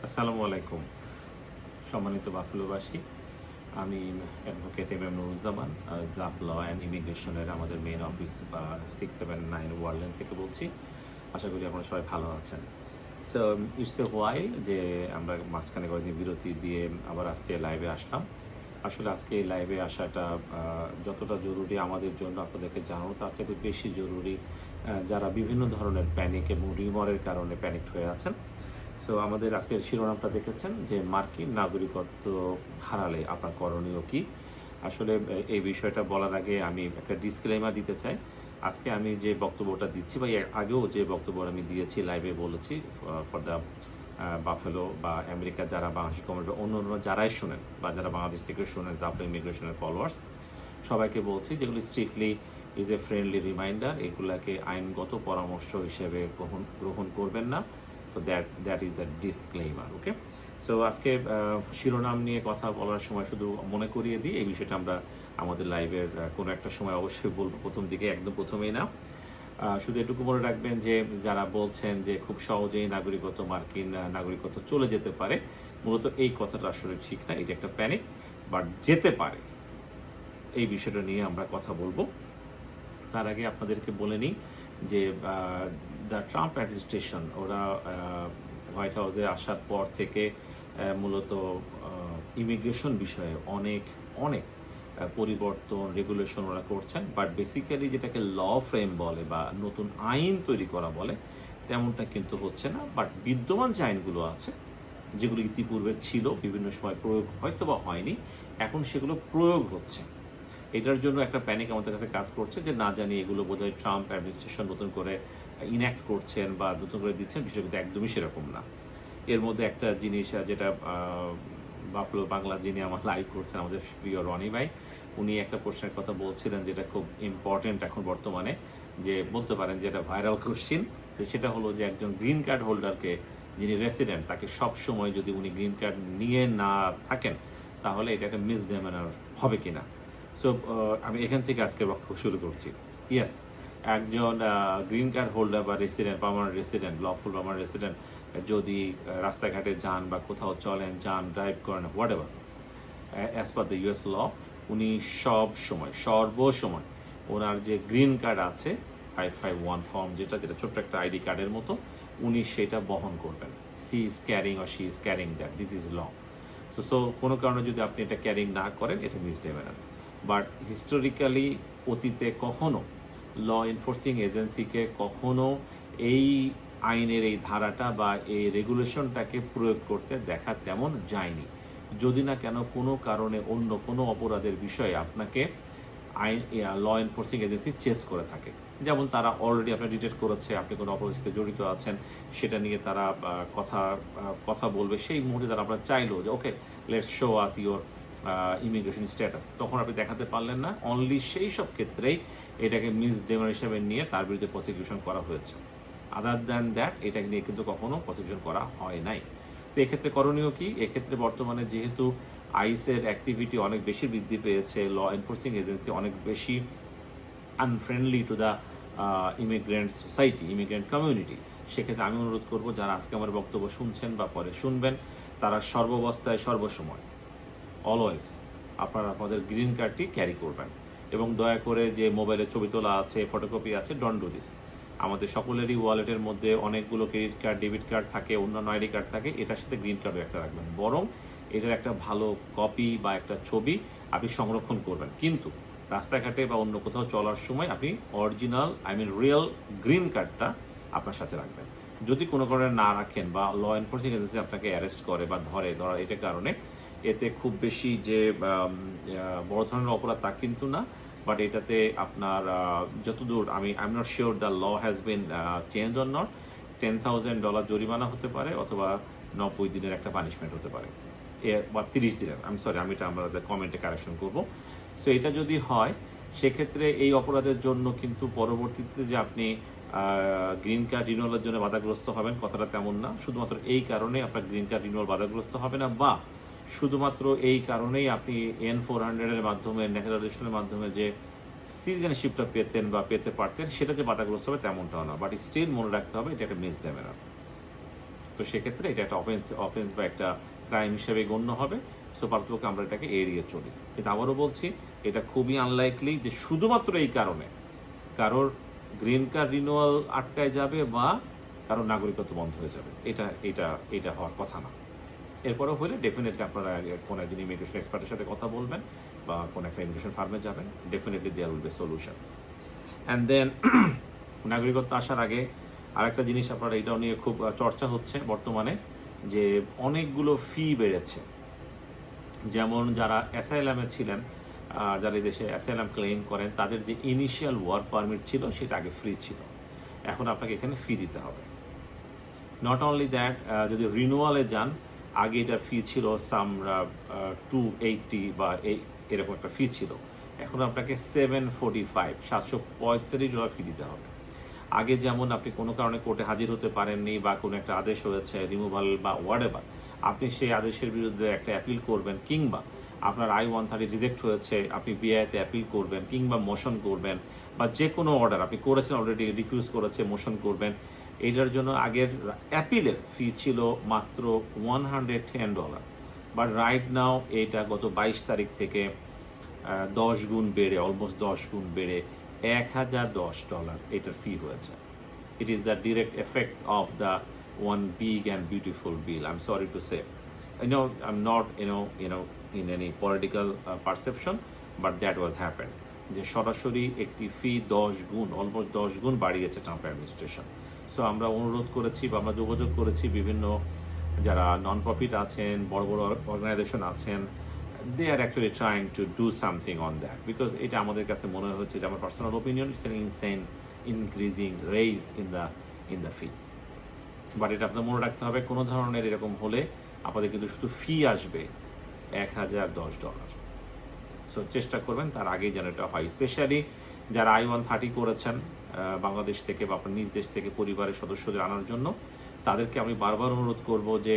আসসালামু আলাইকুম সম্মানিত বাফুলোবাসী। আমি অ্যাডভোকেট এম নুরুজ্জামান, জাফ ল অ্যান্ড ইমিগ্রেশনের আমাদের মেইন অফিস 679 ওয়ার্ল্ড থেকে বলছি। আশা করি আপনারা সবাই ভালো আছেন। সো ইটস এ হোয়াইল যে আমরা মাঝখানে কয়েকদিন বিরতি দিয়ে আবার আজকে লাইভে আসলাম। আসলে আজকে এই লাইভে আসাটা যতটা জরুরি আমাদের জন্য আপনাদেরকে জানানো, তার চাইতে বেশি জরুরি যারা বিভিন্ন ধরনের প্যানিক এবং রিউমারের কারণে প্যানিকড হয়ে আছেন। সো আমাদের আজকের শিরোনামটা দেখেছেন যে মার্কিন নাগরিকত্ব হারালে আপনার করণীয় কি। আসলে এই বিষয়টা বলার আগে আমি একটা ডিসক্লেমার দিতে চাই। আজকে আমি যে বক্তব্যটা দিচ্ছি বা এর আগেও যে বক্তব্য আমি দিয়েছি লাইভে বলেছি ফর দ্য বাফেলো বা আমেরিকা যারা বাংলাদেশি কমিউনিটি অন্য অন্য যারাই শোনেন বা যারা বাংলাদেশ থেকে শোনেন আপনার ইমিগ্রেশনের ফলোয়ার্স সবাইকে বলছি যেগুলো strictly is a friendly reminder, এগুলাকে আইনগত পরামর্শ হিসেবে গ্রহণ করবেন না। So that is the disclaimer. Okay, so আজকে শিরোনাম নিয়ে কথা বলার সময় শুধু মনে করিয়ে দিই এই বিষয়টা আমরা আমাদের লাইভের কোনো একটা সময় অবশ্যই বলবো, প্রথম দিকে একদম প্রথমেই না। শুধু এটুকু মনে রাখবেন যে যারা বলছেন যে খুব সহজেই মার্কিন নাগরিকত্ব চলে যেতে পারে, মূলত এই কথাটা আসলে ঠিক না। এটা একটা প্যানিক, বাট যেতে পারে। এই বিষয়টা নিয়ে আমরা কথা বলবো। তার আগে আপনাদেরকে বলে নিই যে দ্য ট্রাম্প অ্যাডমিনিস্ট্রেশন ওরা হোয়াইট হাউসে আসার পর থেকে মূলত ইমিগ্রেশন বিষয়ে অনেক অনেক পরিবর্তন রেগুলেশন ওরা করছেন, বাট বেসিক্যালি যেটাকে ল ফ্রেম বলে বা নতুন আইন তৈরি করা বলে তেমনটা কিন্তু হচ্ছে না। বাট বিদ্যমান যে আইনগুলো আছে যেগুলো ইতিপূর্বে ছিল, বিভিন্ন সময় প্রয়োগ হয়তো বা হয়নি, এখন সেগুলো প্রয়োগ হচ্ছে। এটার জন্য একটা প্যানিক আমাদের কাছে কাজ করছে যে না জানি এগুলো বোধহয় ট্রাম্প অ্যাডমিনিস্ট্রেশন নতুন করে ইনঅ্যাক্ট করছেন বা নতুন করে দিচ্ছেন, বিষয় কিন্তু একদমই সেরকম না। এর মধ্যে একটা জিনিস যেটা বাফলো বাংলা যিনি আমার লাইভ করছেন, আমাদের প্রিয় রনি ভাই, উনি একটা প্রশ্নের কথা বলছিলেন যেটা খুব ইম্পর্টেন্ট এখন বর্তমানে, যে বলতে পারেন যে এটা ভাইরাল কোশ্চিন, সেটা হলো যে একজন গ্রিন কার্ড হোল্ডারকে যিনি রেসিডেন্ট তাকে সব সময় যদি উনি গ্রিন কার্ড নিয়ে না থাকেন তাহলে এটা একটা মিসডেমেনার হবে কিনা। সো আমি এখান থেকে আজকে বক্তব্য শুরু করছি। ইয়েস, একজন গ্রিন কার্ড হোল্ডার বা resident, permanent resident, lawful permanent resident যদি রাস্তাঘাটে যান বা কোথাও চলেন, যান, ড্রাইভ করেন, whatever, as per the US law, উনি সব সময় সর্বসময় ওনার যে গ্রিন কার্ড আছে 551 ফর্ম, যেটা যেটা ছোট্ট একটা আইডি কার্ডের মতো, উনি সেটা বহন করবেন। He is carrying or she is carrying that, this is law. So কোনো কারণে যদি আপনি এটা ক্যারিং না করেন এটা মিসডেমেনার। বাট হিস্টোরিক্যালি অতীতে কখনো ল এনফোর্সিং এজেন্সিকে কখনো এই আইনের এই ধারাটা বা এই রেগুলেশনটাকে প্রয়োগ করতে দেখা তেমন যায়নি, যদি না কেন কোনো কারণে অন্য কোনো অপরাধের বিষয়ে আপনাকে আইন ল এনফোর্সিং এজেন্সি চেস করে থাকে। যেমন তারা অলরেডি আপনার ডিটেক্ট করেছে, আপনি কোনো অপরাধের সাথে জড়িত আছেন, সেটা নিয়ে তারা কথা বলবে। সেই মুহূর্তে তারা আপনার চাইলো যে okay, let's show us your immigration status, তখন আপনি দেখাতে পারলেন না, অনলি সেই সব ক্ষেত্রেই এটাকে মিসডেমেনার হিসেবে নিয়ে তার বিরুদ্ধে প্রসিকিউশন করা হয়েছে। আদার দ্যান দ্যাট এটা নিয়ে কিন্তু কখনো প্রসিকিউশন করা হয় নাই। তো এক্ষেত্রে করণীয় কি? এক্ষেত্রে বর্তমানে যেহেতু আইসের অ্যাক্টিভিটি অনেক বেশি বৃদ্ধি পেয়েছে, ল এনফোর্সিং এজেন্সি অনেক বেশি unfriendly to the immigrant society, immigrant community, সেক্ষেত্রে আমি অনুরোধ করব যারা আজকে আমার বক্তব্য শুনছেন বা পরে শুনবেন, তারা সর্বাবস্থায় সর্বসময় অলওয়েজ আপনারা আপনাদের গ্রিন কার্ডটি ক্যারি করবেন। এবং দয়া করে যে মোবাইলে ছবি তোলা আছে, ফটোকপি আছে, ডোন্ট ডু দিস। আমাদের সকলেরই ওয়ালেটের মধ্যে অনেকগুলো ক্রেডিট কার্ড, ডেবিট কার্ড থাকে, অন্যান্য আইডি কার্ড থাকে, এটার সাথে গ্রিন কার্ডও একটা রাখবেন। বরং এটার একটা ভালো কপি বা একটা ছবি আপনি সংরক্ষণ করবেন, কিন্তু রাস্তাঘাটে বা অন্য কোথাও চলার সময় আপনি অরিজিনাল রিয়েল গ্রিন কার্ডটা আপনার সাথে রাখবেন। যদি কোনো কারণে না রাখেন বা ল এনফোর্সিং এজেন্সি আপনাকে অ্যারেস্ট করে বা ধরা এটার কারণে, এতে খুব বেশি যে বড় ধরনের অপরাধ তা কিন্তু না। বাট এটাতে আপনার যতদূর I am not sure the law has been change or not, $10,000 জরিমানা হতে পারে, অথবা 90 দিনের একটা পানিশমেন্ট হতে পারে, বা 30 দিনের। আমি এটা আমরা কমেন্টে কারেকশন করবো। সো এটা যদি হয়, সেক্ষেত্রে এই অপরাধের জন্য কিন্তু পরবর্তীতে যে আপনি গ্রিন কার্ড রিনিউয়ালের জন্য বাধাগ্রস্ত হবেন, কথাটা তেমন না। শুধুমাত্র এই কারণে আপনার গ্রিন কার্ড রিনিউয়াল বাধাগ্রস্ত হবে না, বা শুধুমাত্র এই কারণেই আপনি N-400 মাধ্যমে, ন্যাচারালাইজেশনের মাধ্যমে যে সিটিজেনশিপটা পেতেন বা পেতে পারতেন, সেটা যে বাধাগ্রস্ত হবে তেমনটাও না। বাট স্টিল মনে রাখতে হবে এটা একটা মিসডেমেনার। তো সেক্ষেত্রে এটা একটা অফেন্স বা একটা ক্রাইম হিসেবে গণ্য হবে। সো পারতপক্ষে আমরা এটাকে এড়িয়ে চলি। কিন্তু আবারও বলছি, এটা খুবই আনলাইকলি যে শুধুমাত্র এই কারণে কারোর গ্রিন কার্ড রিনিউয়াল আটকায় যাবে বা কারোর নাগরিকত্ব বন্ধ হয়ে যাবে। এটা হওয়ার কথা না। এরপরেও হলে ডেফিনেটলি আপনারা কোনো একজন ইমিগ্রেশন এক্সপার্টের সাথে কথা বলবেন বা কোনো একটা ইমিগ্রেশন ফার্মে যাবেন, definitely there will be solution. And then নাগরিকত্ব আসার আগে আরেকটা জিনিস আপনারা এটাও নিয়ে খুব চর্চা হচ্ছে বর্তমানে, যে অনেকগুলো ফি বেড়েছে। যেমন যারা অ্যাসাইলামে ছিলেন, যারা এই দেশে অ্যাসাইলাম ক্লেম করেন, তাদের যে ইনিশিয়াল ওয়ার্ক পারমিট ছিল সেটা আগে ফ্রি ছিল, এখন আপনাকে এখানে ফি দিতে হবে। নট অনলি দ্যাট, যদি রিনিউয়ালে যান, আগে এটার ফি ছিল সাম $280 বা এরকম একটা ফি ছিল, এখন আপনাকে $745 ফি দিতে হবে। আগে যেমন আপনি কোনো কারণে কোর্টে হাজির হতে পারেননি বা কোনো একটা আদেশ হয়েছে রিমুভাল বা হোয়াটএভার, আপনি সেই আদেশের বিরুদ্ধে একটা অ্যাপিল করবেন, কিংবা আপনার I-130 রিজেক্ট হয়েছে, আপনি বিআইতে অ্যাপিল করবেন কিংবা মোশন করবেন, বা যে কোনো অর্ডার আপনি করেছেন অলরেডি রিফিউজ করেছে, মোশন করবেন, এটার জন্য আগের অ্যাপিলের ফি ছিল মাত্র $110, বাট রাইট নাও এটা গত 22 তারিখ থেকে 10 গুণ বেড়ে, অলমোস্ট 10 গুণ বেড়ে $1,010 এটার ফি হয়েছে। It is the direct effect of the one big and beautiful bill. I'm sorry to say. I'm not, in any political perception, but that was happened. যে সরাসরি একটি ফি 10 গুণ, অলমোস্ট 10 গুণ বাড়িয়েছে ট্রাম্প অ্যাডমিনিস্ট্রেশন। সো আমরা অনুরোধ করেছি বা আমরা যোগাযোগ করেছি বিভিন্ন যারা নন প্রফিট আছেন, বড় বড় অর্গানাইজেশন আছেন, they are actually trying to do something on that, because এটা আমাদের কাছে মনে হচ্ছে, এটা আমার personal opinion, it's an insane increasing raise in the fee. But এটা আপনার মনে রাখতে হবে, কোনো ধরনের এরকম হলে আপনাদের কিন্তু শুধু ফি আসবে $1,010। সো চেষ্টা করবেন তার আগেই যেন এটা হয়, স্পেশালি যারা I-130 করেছেন বাংলাদেশ থেকে বা আপনার নিজ দেশ থেকে পরিবারের সদস্যদের আনার জন্য, তাদেরকে আমি বারবার অনুরোধ করব যে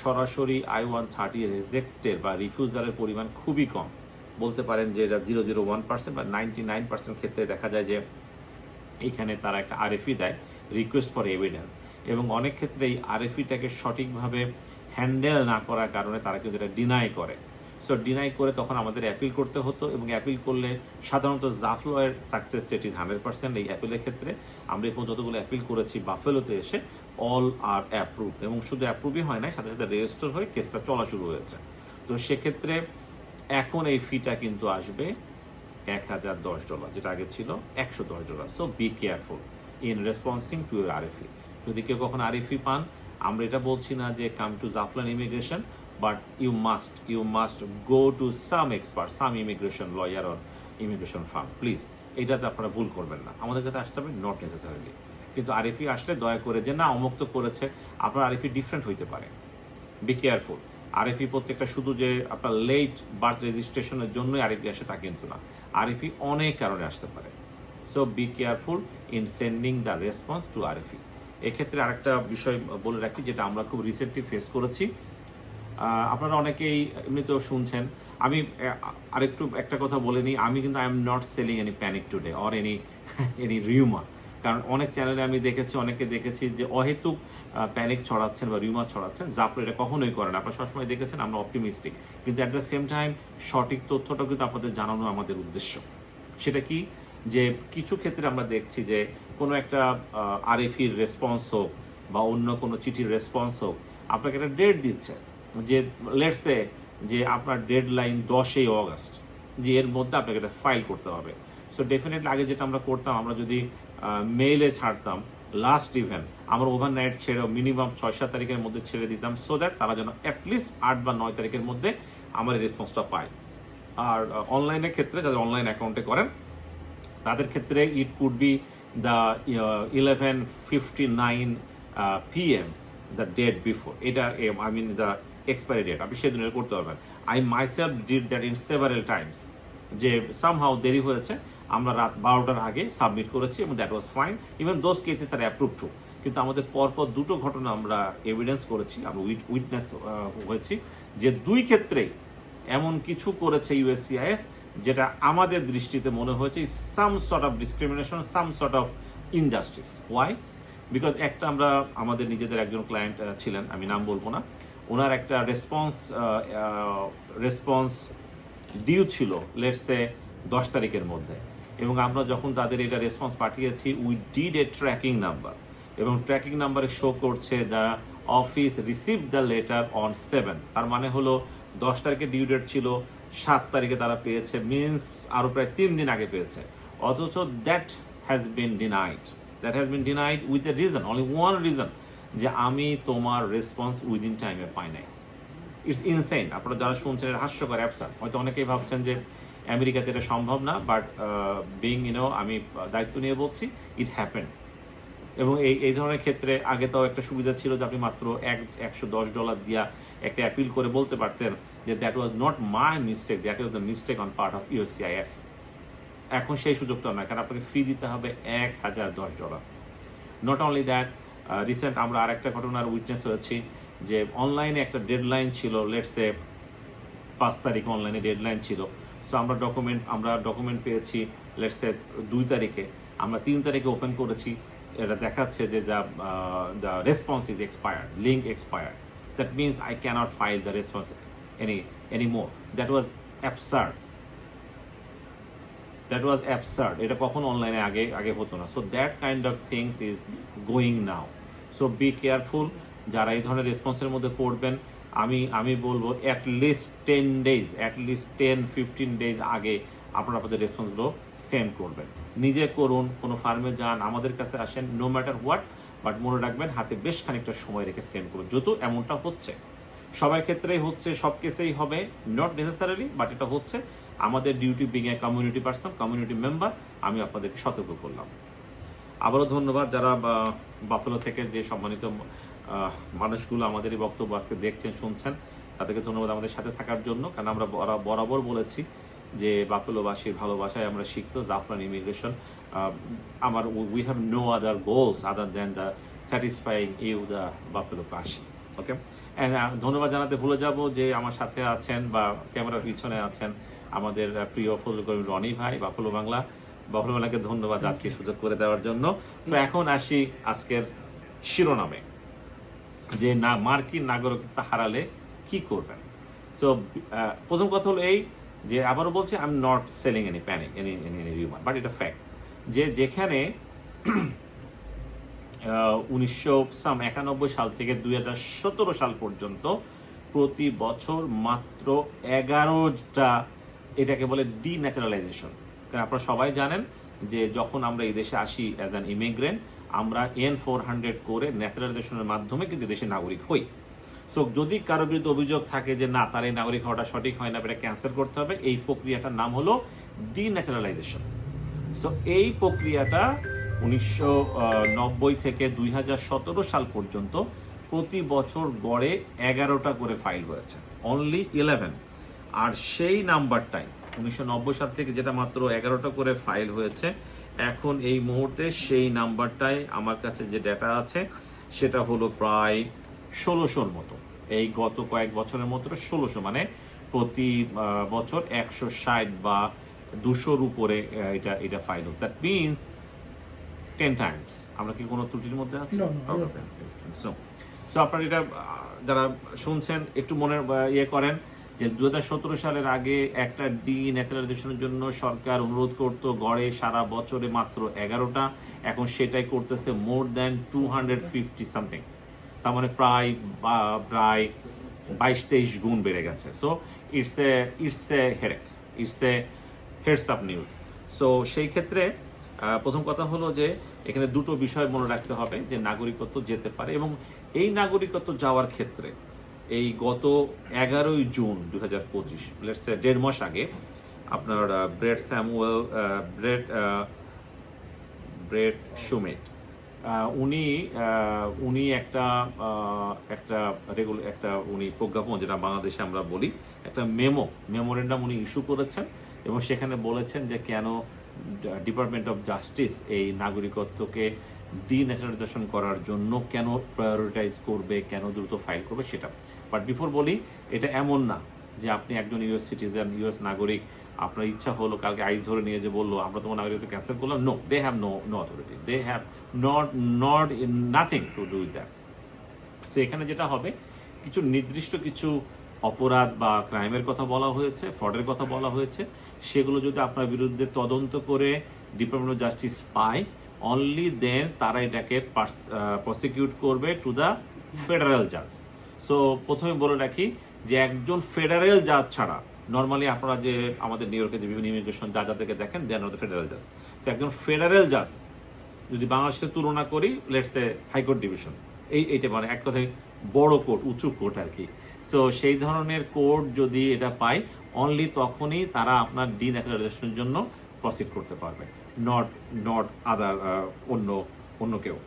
সরাসরি I-130 রিজেক্টের বা রিফিউজালের পরিমাণ খুবই কম। বলতে পারেন যে এটা 0.01% বা 99% ক্ষেত্রে দেখা যায় যে এখানে তারা একটা RFE দেয়, রিকোয়েস্ট ফর এভিডেন্স, এবং অনেক ক্ষেত্রে এই RFEটাকে সঠিকভাবে হ্যান্ডেল না করার কারণে তারা কিন্তু এটা ডিনাই করে। সো ডিনাই করে তখন আমাদের অ্যাপিল করতে হতো, এবং অ্যাপিল করলে সাধারণত জাফলয়ের সাকসেস রেট ইজ 100% এই অ্যাপিলের ক্ষেত্রে। আমরা এখন যতগুলো অ্যাপিল করেছি বাফেলোতে এসে, অল আর অ্যাপ্রুভ, এবং শুধু অ্যাপ্রুভই হয় না, সাথে সাথে রেজিস্টার হয়ে কেসটা চলা শুরু হয়েছে। তো সেক্ষেত্রে এখন এই ফিটা কিন্তু আসবে $1,010, যেটা আগে ছিল $110। So be careful in responsing to your RFE। যদি কেউ কখন RFE পান, আমরা এটা বলছি না যে কাম টু জাফলন immigration, but you must go to some expert, some immigration lawyer or immigration firm, please. এটাতে আপনারা ভুল করবেন না, আমাদের কাছে আসতে হবে নট নেসেসারিলি। কিন্তু RFE আসলে দয়া করে যে না অমুক্ত করেছে, আপনার RFE ডিফারেন্ট হইতে পারে, বি কেয়ারফুল। RFE প্রত্যেকটা শুধু যে আপনার লেট বার্থ রেজিস্ট্রেশনের জন্যই RFE আসে তা কিন্তু না, RFE অনেক কারণে আসতে পারে। So be careful in sending the response to RFE। এক্ষেত্রে আরেকটা বিষয় বলে রাখি, যেটা আমরা খুব রিসেন্টলি ফেস করেছি, আপনারা অনেকেই এমনিতেও শুনছেন। আমি আরেকটু একটা কথা বলে নিই, আমি কিন্তু I am not selling any panic today or any rumour. কারণ অনেক চ্যানেলে আমি দেখেছি, অনেকে দেখেছি যে অহেতুক প্যানিক ছড়াচ্ছেন বা রিউমার ছড়াচ্ছেন, যা আপনারা এটা কখনোই করেন। আপনারা সবসময় দেখেছেন আমরা অপটিমিস্টিক, কিন্তু অ্যাট দ্য সেম টাইম সঠিক তথ্যটাও কিন্তু আপনাদের জানানো আমাদের উদ্দেশ্য। সেটা কি, যে কিছু ক্ষেত্রে আমরা দেখছি যে কোনো একটা RFEর রেসপন্স হোক বা অন্য কোনো চিঠির রেসপন্স হোক, আপনাকে একটা ডেট দিচ্ছে যে লেটস সে যে আপনার ডেডলাইন 10 অগস্ট, যে এর মধ্যে আপনাকে এটা ফাইল করতে হবে। সো ডেফিনেটলি আগে যেটা আমরা করতাম, আমরা যদি মেইলে ছাড়তাম লাস্ট ইভেন্ট, আমরা ওভারনাইট ছেড়ে মিনিমাম 6-7 তারিখের মধ্যে ছেড়ে দিতাম, সো দ্যাট তারা যেন অ্যাটলিস্ট 8 বা 9 তারিখের মধ্যে আমার রেসপন্সটা পায়। আর অনলাইনের ক্ষেত্রে যাদের অনলাইন অ্যাকাউন্টে করেন, তাদের ক্ষেত্রে it could be the 11:59 PM the date before, এটা I mean the expiry date, আপনি সেদিন করতে পারবেন। I myself did that in several times, যে সামহাউ দেরি হয়েছে, আমরা রাত 12টার আগে সাবমিট করেছি এবং that was fine, even those cases are approve too. কিন্তু আমাদের পরপর দুটো ঘটনা আমরা এভিডেন্স করেছি, আমরা উইটনেস হয়েছি, যে দুই ক্ষেত্রেই এমন কিছু করেছে USCIS যেটা আমাদের দৃষ্টিতে মনে হয়েছে some sort of discrimination, some sort of injustice. Why? Because একটা আমরা আমাদের নিজেদের একজন ক্লায়েন্ট ছিলেন, আমি নাম বলবো না, ওনার একটা রেসপন্স ডিউ ছিল লেটসে 10 তারিখের মধ্যে, এবং আমরা যখন তাদের এটা রেসপন্স পাঠিয়েছি we did A tracking number, এবং ট্র্যাকিং নাম্বারে শো করছে the office receive the letter on 7, তার মানে হলো 10 তারিখে ডিউ ডেট ছিল, 7 তারিখে তারা পেয়েছে, মিনস আরও প্রায় 3 দিন আগে পেয়েছে, অথচ that has been denied with a reason, only one reason, যে আমি তোমার রেসপন্স উইদিন টাইমে পাই নাই। It's insane. আপনারা যারা শুনছেন এটা হাস্যকর, অ্যাবসার্ড। হয়তো অনেকেই ভাবছেন যে আমেরিকাতে এটা সম্ভব না, বাট বিং আমি দায়িত্ব নিয়ে বলছি, ইট হ্যাপেন। এবং এই ধরনের ক্ষেত্রে আগে তো একটা সুবিধা ছিল যে আপনি মাত্র $110 দিয়া একটা অ্যাপিল করে বলতে পারতেন যে that was not my mistake, that was the mistake on part of USCIS। এখন সেই সুযোগটা নয়, কারণ আপনাকে ফি দিতে হবে $1,010। নট অনলি দ্যাট, রিসেন্ট আমরা আরেকটা ঘটনার উইটনেস হয়েছি যে অনলাইনে একটা ডেডলাইন ছিল, লেটসে 5 তারিখ অনলাইনে ডেডলাইন ছিল। সো আমরা ডকুমেন্ট পেয়েছি লেটসে 2 তারিখে, আমরা 3 তারিখে ওপেন করেছি, এটা দেখাচ্ছে যে the response is expired, link expired, that means I cannot file the response any more. That was absurd. এটা কখন অনলাইনে আগে হতো না। So that kind of things is going now. So be careful যারা এই ধরনের রেসপন্সের মধ্যে পড়বেন। আমি বলবো অ্যাটলিস্ট 10-15 ডেজ আগে আপনারা আপনাদের রেসপন্সগুলো সেন্ড করবেন। নিজে করুন, কোনো ফার্মে যান, আমাদের কাছে আসেন, নো ম্যাটার হোয়াট, বাট মনে রাখবেন হাতে বেশ খানিকটা সময় রেখে সেন্ড করুন। যত এমনটা হচ্ছে, সবার ক্ষেত্রেই হচ্ছে, সব কেসেই হবে, নট নেসেসারিলি, বাট এটা হচ্ছে। আমাদের duty being a community person, community member, আমি আপনাদেরকে সতর্ক করলাম। আবারও ধন্যবাদ যারা বাফেলো থেকে যে সম্মানিত মানুষগুলো আমাদের এই বক্তব্য আজকে দেখছেন, শুনছেন, তাদেরকে ধন্যবাদ আমাদের সাথে থাকার জন্য। কারণ আমরা বরাবর বলেছি যে বাফেলোবাসীর ভালোবাসায় আমরা শিখতো Zafran immigration. We have no other goals other than the satisfying you the বাফেলোবাসী। ওকে, ধন্যবাদ জানাতে ভুলে যাব যে আমার সাথে আছেন বা ক্যামেরার পিছনে আছেন আমাদের প্রিয় ফজল করিম রনি ভাই, বাফেলো বাংলাকে ধন্যবাদ আজকে সুযোগ করে দেওয়ার জন্য। তো এখন আসি আজকের শিরোনামে, যে মার্কিন নাগরিকত্ব হারালে কি করবেন। সো প্রথম কথা হলো এই যে, আবারও বলছি, I am not selling any panic, any rumour, but এটা ফ্যাক্ট যে যেখানে 1991 সাল থেকে 2017 সাল পর্যন্ত প্রতি বছর মাত্র 11টা, এটাকে বলে ডিন্যাচারালাইজেশন। কারণ আপনারা সবাই জানেন যে যখন আমরা এই দেশে আসি অ্যাজ অ্যান ইমিগ্রেন্ট, আমরা N-400 করে ন্যাচারালাইজেশনের মাধ্যমে কিন্তু দেশের নাগরিক হই। সো যদি কারোর বিরুদ্ধে অভিযোগ থাকে যে না, তার এই নাগরিক হওয়াটা সঠিক হয় না, এটা ক্যান্সেল করতে হবে, এই প্রক্রিয়াটার নাম হলো ডিন্যাচারালাইজেশন। সো এই প্রক্রিয়াটা 1990 থেকে 2017 সাল পর্যন্ত প্রতি বছর গড়ে 11টা করে ফাইল হয়েছে, অনলি 11। আর সেই নাম্বারটাই 1990 সাল থেকে যেটা মাত্র 11টা করে ফাইল হয়েছে, এখন এই মুহূর্তে সেই নাম্বারটাই আমার কাছে যে ডেটা আছে সেটা হলো প্রায় 1600-র মতো। এই গত কয়েক বছরের মতো 1600, মানে প্রতি বছর 160 বা 200-র উপরে এটা ফাইল হতো। That means 10 Times. আমরা কি কোনো ত্রুটির মধ্যে আছি? সো আপনারা এটা যারা শুনছেন একটু মনে করেন যে 2017 সালের আগে একটা ডিন্যাচারালাইজেশনের জন্য সরকার অনুরোধ করতো গড়ে সারা বছরে মাত্র 11টা, এখন সেটাই করতেছে মোর দ্যান 250 সামথিং, তার মানে প্রায় 22-23 গুণ বেড়ে গেছে। So it's a headache, it's a heads up news. So সেই ক্ষেত্রে প্রথম কথা হলো যে এখানে দুটো বিষয় মনে রাখতে হবে যে নাগরিকত্ব যেতে পারে, এবং এই নাগরিকত্ব যাওয়ার ক্ষেত্রে এই গত 11ই জুন 2025, লেটস সে 1.5 মাস আগে, আপনার ব্রেট শুমেট উনি একটা উনি প্রজ্ঞাপন, যেটা বাংলাদেশে আমরা বলি একটা মেমোরেন্ডাম উনি ইস্যু করেছেন, এবং সেখানে বলেছেন যে কেন ডিপার্টমেন্ট অফ জাস্টিস এই নাগরিকত্বকে ডিন্যাচারালাইজেশন করার জন্য কেন প্রায়োরিটাইজ করবে, কেন দ্রুত ফাইল করবে সেটা। বাট বিফোর বলি, এটা এমন না যে আপনি একজন ইউএস সিটিজেন, ইউএস নাগরিক, আপনার ইচ্ছা হলো কালকে আইস ধরে নিয়ে যে বললো আমরা তোমার নাগরিকত্ব ক্যান্সেল করলাম, no, they have no authority, they have not nothing to do with that. So এখানে যেটা হবে, কিছু নির্দিষ্ট কিছু অপরাধ বা ক্রাইমের কথা বলা হয়েছে, ফ্রডের কথা বলা হয়েছে, সেগুলো যদি আপনার বিরুদ্ধে তদন্ত করে ডিপার্টমেন্ট অফ জাস্টিস পায়, অনলি দেন তারা এটাকে প্রসিকিউট করবে টু দ্য ফেডারেল জাজ। সো প্রথমে বলে রাখি যে একজন ফেডারেল জাজ ছাড়া, নর্মালি আপনারা যে আমাদের নিউ ইয়র্কে যে বিভিন্ন ইমিগ্রেশন জাজ থেকে দেখেন, দেন দ্য ফেডারেল জাজ। সো একজন ফেডারেল জাজ যদি বাংলাদেশে তুলনা করি, লেটস এ হাইকোর্ট ডিভিশন, এইটা মানে এক কথায় বড় কোর্ট, উঁচু কোর্ট আর কি। সো সেই ধরনের কোর্ট যদি এটা পায়, অনলি তখনই তারা আপনার ডিন্যাচারালাইজেশনের জন্য প্রসিড করতে পারবে, নট আদার অন্য কেউ।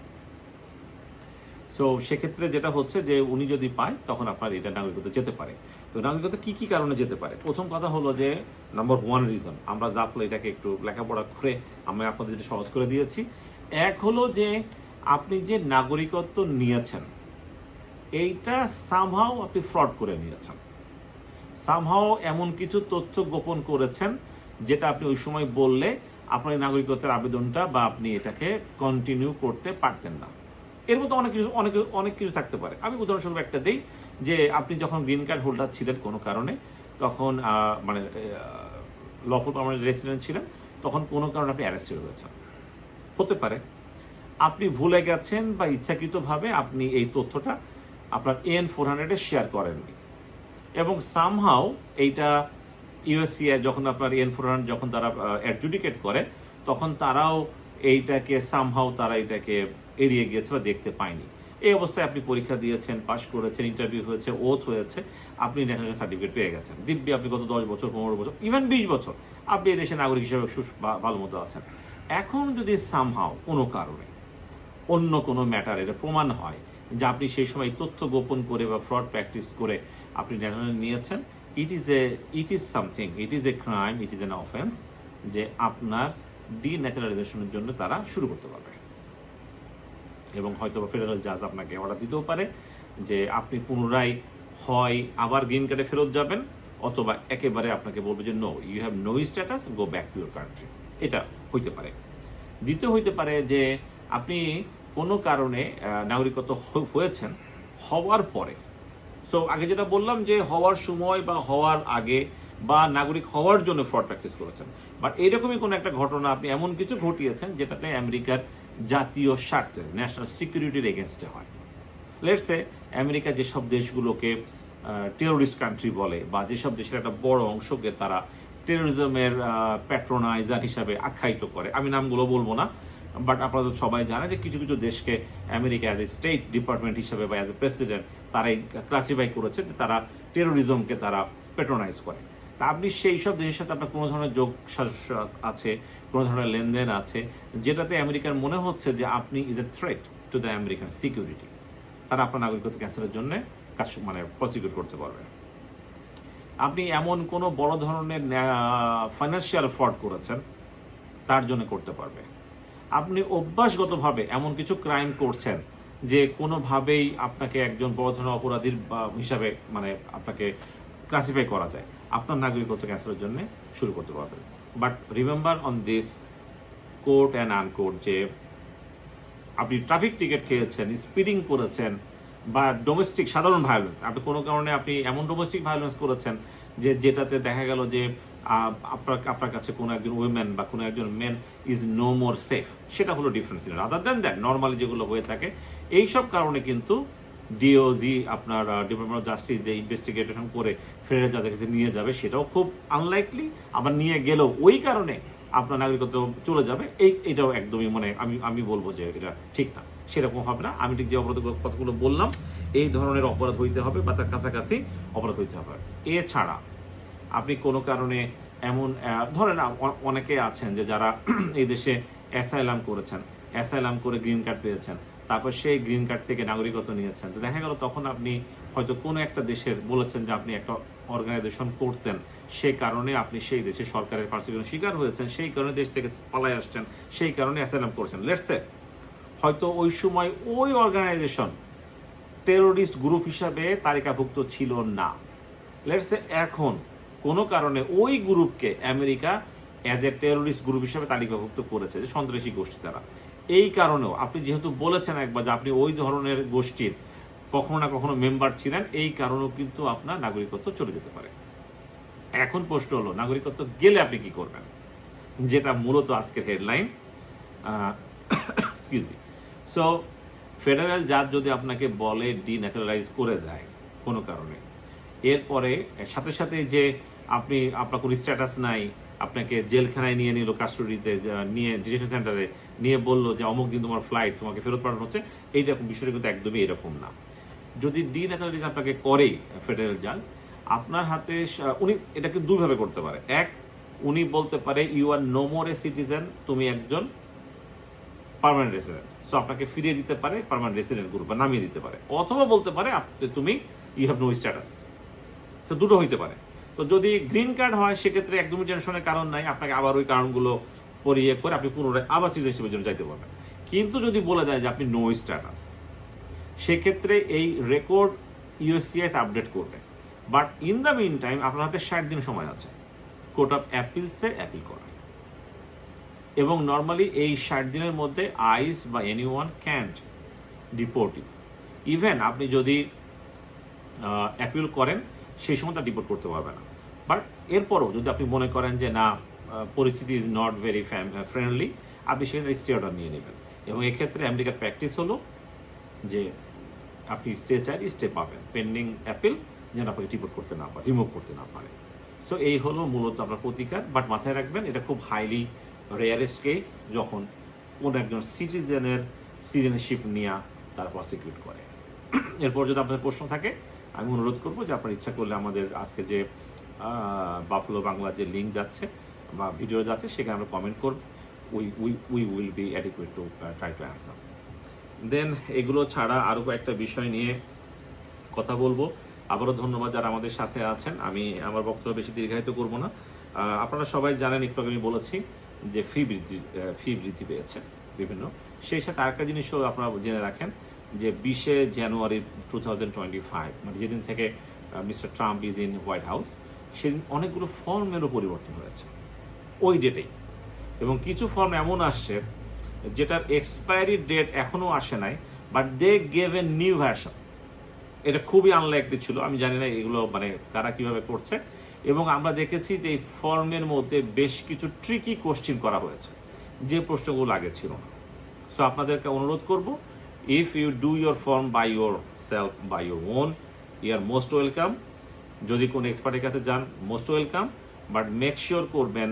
সো সেক্ষেত্রে যেটা হচ্ছে যে উনি যদি পায় তখন আপনার এটা নাগরিকত্ব যেতে পারে। তো নাগরিকত্ব কি কি কারণে যেতে পারে? প্রথম কথা হলো যে নাম্বার 1 রিজন, আমরা জাফলো এটাকে একটু লেখাপড়া করে আমি আপনাদের যেটা সহজ করে দিয়েছি। এক হলো যে আপনি যে নাগরিকত্ব নিয়েছেন এইটা সামহাও আপনি ফ্রড করে নিয়েছেন, সামহাও এমন কিছু তথ্য গোপন করেছেন যেটা আপনি ওই সময় বললে আপনার এই নাগরিকত্বের আবেদনটা বা আপনি এটাকে কন্টিনিউ করতে পারতেন না। এর মতো অনেক কিছু থাকতে পারে। আমি উদাহরণস্বরূপ একটা দিই, যে আপনি যখন গ্রিন কার্ড হোল্ডার ছিলেন কোনো কারণে, তখন মানে লফুল পার্মানেন্ট রেসিডেন্ট ছিলেন, তখন কোনো কারণে আপনি অ্যারেস্টেড হয়েছেন, হতে পারে আপনি ভুলে গেছেন বা ইচ্ছাকৃতভাবে আপনি এই তথ্যটা আপনার AN-400 শেয়ার করেননি, এবং সামহাও এইটা ইউএসসিআই যখন আপনার AN-400 যখন তারা অ্যাডজুডিকেট করে, তখন তারাও এইটাকে সামহাও তারা এটাকে এড়িয়ে গিয়েছে বা দেখতে পায়নি। এই অবস্থায় আপনি পরীক্ষা দিয়েছেন, পাশ করেছেন, ইন্টারভিউ হয়েছে, ওথ হয়েছে, আপনি ন্যাশনাল সার্টিফিকেট পেয়ে গেছেন, দিব্যি আপনি গত 10 বছর, 15 বছর, ইভেন 20 বছর আপনি এই দেশের নাগরিক হিসেবে ভালো মতো আছেন। এখন যদি সামহাও কোনো কারণে অন্য কোনো ম্যাটার এটা প্রমাণ হয় যে আপনি সেই সময় তথ্য গোপন করে বা ফ্রড প্র্যাকটিস করে আপনি ন্যাশনাল নিয়েছেন, it is a crime, it is an offence, যে আপনার ডিন্যাচারালাইজেশনের জন্য তারা শুরু করতে পারবে। এবং হয়তো ফেডারেল জাজ আপনাকে অর্ডার দিতেও পারে যে আপনি পুনরায় হয় আবার গ্রিন কার্ডে ফেরত যাবেন, অথবা একেবারে আপনাকে বলবে যে no, you have no status, go back to your country. এটা হইতে পারে। দ্বিতীয় হইতে পারে যে আপনি কোনো কারণে নাগরিকত্ব হয়েছেন হওয়ার পরে। সো আগে যেটা বললাম যে হওয়ার সময় বা হওয়ার আগে বা নাগরিক হওয়ার জন্য ফ্রড প্র্যাকটিস করেছেন, বাট এরকমই কোনো একটা ঘটনা আপনি এমন কিছু ঘটিয়েছেন যেটাতে আমেরিকার জাতীয় স্বার্থে, ন্যাশনাল সিকিউরিটির এগেনস্টে হয়। লেটসে আমেরিকা যেসব দেশগুলোকে টেরোরিস্ট কান্ট্রি বলে, বা যেসব দেশের একটা বড় অংশকে তারা টেরোরিজমের প্যাট্রোনাইজার হিসাবে আখ্যায়িত করে, আমি নামগুলো বলবো না, বাট আপনারা তো সবাই জানে যে কিছু কিছু দেশকে America as a state department হিসাবে বা অ্যাজ এ প্রেসিডেন্ট তারাই ক্লাসিফাই করেছে যে তারা টেরোরিজমকে তারা প্যাট্রোনাইজ করে। তা আপনি সেই সব দেশের সাথে আপনার কোনো ধরনের যোগ সাজস্য আছে, কোনো ধরনের লেনদেন আছে, যেটাতে আমেরিকার মনে হচ্ছে যে আপনি is a threat to the American security, তারা আপনার নাগরিকত্ব ক্যান্সেলের জন্য কাজ মানে প্রসিকিউট করতে পারবে। আপনি এমন কোনো বড় ধরনের ফাইন্যান্সিয়াল ফ্রড করেছেন, তার জন্য করতে পারবে। আপনি অভ্যাসগতভাবে এমন কিছু ক্রাইম করছেন যে কোনোভাবেই আপনাকে একজন বড় ধরনের অপরাধীর হিসাবে মানে আপনাকে ক্লাসিফাই করা যায়, আপনার নাগরিকত্ব ক্যান্সেলের জন্য শুরু করতে পারবেন। But remember on this court and uncourt, যে আপনি ট্রাফিক টিকিট খেয়েছেন, স্পিডিং করেছেন, বা ডোমেস্টিক সাধারণ ভায়োলেন্স, আপনি কোনো কারণে আপনি এমন ডোমেস্টিক ভায়োলেন্স করেছেন যেটাতে দেখা গেল যে আপনার কাছে কোনো একজন উইমেন বা কোনো একজন men is no more safe, সেটা হলো difference. Other than that normally যেগুলো হয়ে থাকে, এইসব কারণে কিন্তু ডিওজি আপনার ডিপার্টমেন্ট অফ জাস্টিস যে ইনভেস্টিগেশন করে ফেডারেল জাজের কাছে নিয়ে যাবে, সেটাও খুব আনলাইকলি। আবার নিয়ে গেলেও ওই কারণে আপনার নাগরিকত্ব চলে যাবে, এটাও একদমই মানে আমি বলবো যে এটা ঠিক না, সেরকম হবে না। আমি ঠিক যে অপরাধগুলো কথাগুলো বললাম, এই ধরনের অপরাধ হইতে হবে বা তার কাছাকাছি অপরাধ হইতে হবে। এছাড়া আপনি কোনো কারণে এমন ধরেন অনেকে আছেন যে যারা এই দেশে অ্যাসাইলাম করেছেন, অ্যাসাইলাম করে গ্রিন কার্ড পেয়েছেন, তারপর সেই গ্রিন কার্ড থেকে নাগরিকত্ব নিয়েছেন, তো দেখা গেল তখন আপনি হয়তো কোনো একটা দেশের বলেছেন যে আপনি একটা অর্গানাইজেশন করতেন, সেই কারণে আপনি সেই দেশে সরকারের পার্সিকিউশনের শিকার হয়েছেন, সেই কারণে দেশ থেকে পালাই আসছেন, সেই কারণে অ্যাসাইলাম করেছেন। লেটস সে হয়তো ওই সময় ওই অর্গানাইজেশন টেরোরিস্ট গ্রুপ হিসাবে তালিকাভুক্ত ছিল না, লেটস সে এখন কোনো কারণে ওই গ্রুপকে America as a terrorist group হিসেবে তালিকাভুক্ত করেছে, যে সন্ত্রাসী গোষ্ঠী তারা। এই কারণেও আপনি যেহেতু বলেছেন একবার যে আপনি ওই ধরনের গোষ্ঠীর কখনো না কখনো মেম্বার ছিলেন, এই কারণেও কিন্তু আপনার নাগরিকত্ব চলে যেতে পারে। এখন প্রশ্ন হলো, নাগরিকত্ব গেলে আপনি কি করবেন, যেটা মূলত আজকের headline. Excuse me. So federal জাজ যদি আপনাকে বলে ডিন্যাচারালাইজ করে দেয় কোনো কারণে, এরপরে সাথে সাথে যে আপনার কোনো স্ট্যাটাস নাই, আপনাকে জেলখানায় নিয়ে নিল, কাস্টডিতে নিয়ে ডিটেনশন সেন্টারে নিয়ে বললো যে অমুক দিন তোমার ফ্লাইট, তোমাকে ফেরত পাঠানো হচ্ছে, এইরকম বিষয়টা কিন্তু একদমই এরকম না। যদি ডিন্যাচারালাইজ আপনাকে করে ফেডারেল জাজ, আপনার হাতে উনি এটাকে দুইভাবে করতে পারে। এক, উনি বলতে পারে you are no more a citizen, তুমি একজন পার্মানেন্ট রেসিডেন্ট, সো আপনাকে ফিরিয়ে দিতে পারে পার্মানেন্ট রেসিডেন্ট গ্রুপে নামিয়ে দিতে পারে। অথবা বলতে পারে তুমি you have no status. So দুটো হইতে পারে। তো যদি গ্রিন কার্ড হয় সেক্ষেত্রে একদমই টেনশনের কারণ নাই, আপনাকে আবার ওই কারণগুলো পরিয়ে করে আপনি পুনরায় আবার সিটিজেনশিপের জন্য যাইতে পারবেন। কিন্তু যদি বলে দেয় যে আপনি নো স্ট্যাটাস, সেক্ষেত্রে এই রেকর্ড ইউএসসিআইএস আপডেট করবে। But in the mean time আপনার হাতে 60 দিন সময় আছে কোর্ট অফ অ্যাপিলসে অ্যাপিল করা, এবং নর্মালি এই 60 দিনের মধ্যে আইস বা anyone can't deport you. Even আপনি যদি অ্যাপিল করেন সেই সময় তা ডিপোর্ট করতে পারবে না। বাট এরপরও যদি আপনি মনে করেন যে না, পরিস্থিতি ইজ নট ভেরি ফ্রেন্ডলি, আপনি সেখানে স্টে অর্ডার নিয়ে নেবেন। এবং এক্ষেত্রে আমেরিকার প্র্যাকটিস হলো যে আপনি স্টে চাইলে স্টে পাবেন, পেন্ডিং অ্যাপিল, যেন আপনাকে ডিপোর্ট করতে না পারে, রিমুভ করতে না পারে। সো এই হলো মূলত আপনার প্রতিকার। বাট মাথায় রাখবেন, এটা খুব হাইলি রেয়ারেস্ট কেস যখন কোন একজন সিটিজেনশিপ নিয়ে তারা প্রসিকিউট করে। এরপর যদি আপনাদের প্রশ্ন থাকে, আমি অনুরোধ করবো যে আপনার ইচ্ছা করলে আমাদের আজকে যে বাফলো বাংলা যে লিঙ্ক যাচ্ছে বা ভিডিও যাচ্ছে, সেখানে আমরা কমেন্ট করব। We will be adequate to try to answer. Then এগুলো ছাড়া আরও কয়েকটা বিষয় নিয়ে কথা বলবো। আবারও ধন্যবাদ যারা আমাদের সাথে আছেন। আমি আমার বক্তব্য বেশি দীর্ঘায়িত করব না। আপনারা সবাই জানেন, একটু আগে আমি বলেছি যে ফি বৃদ্ধি পেয়েছে বিভিন্ন। সেই সাথে আরেকটা জিনিসও আপনারা জেনে রাখেন যে 20শে জানুয়ারি 2025, মানে যেদিন থেকে mister Trump is in white house, সেদিন অনেকগুলো ফর্মেরও পরিবর্তন হয়েছে ওই ডেটেই। এবং কিছু ফর্ম এমন আসছে যেটার এক্সপায়ারি ডেট এখনও আসে নাই, but they gave a new version. এটা খুবই আনলাইকলি ছিল, আমি জানি না এগুলো মানে কারা কিভাবে করছে। এবং আমরা দেখেছি যে এই ফর্মের মধ্যে বেশ কিছু ট্রিকি কোশ্চেন করা হয়েছে, যে প্রশ্নগুলো আগে ছিল না। সো আপনাদেরকে অনুরোধ করব, if you do your form by yourself, by your own, you are most welcome. যদি কোনো এক্সপার্টের কাছে যান, most welcome. But make sure করবেন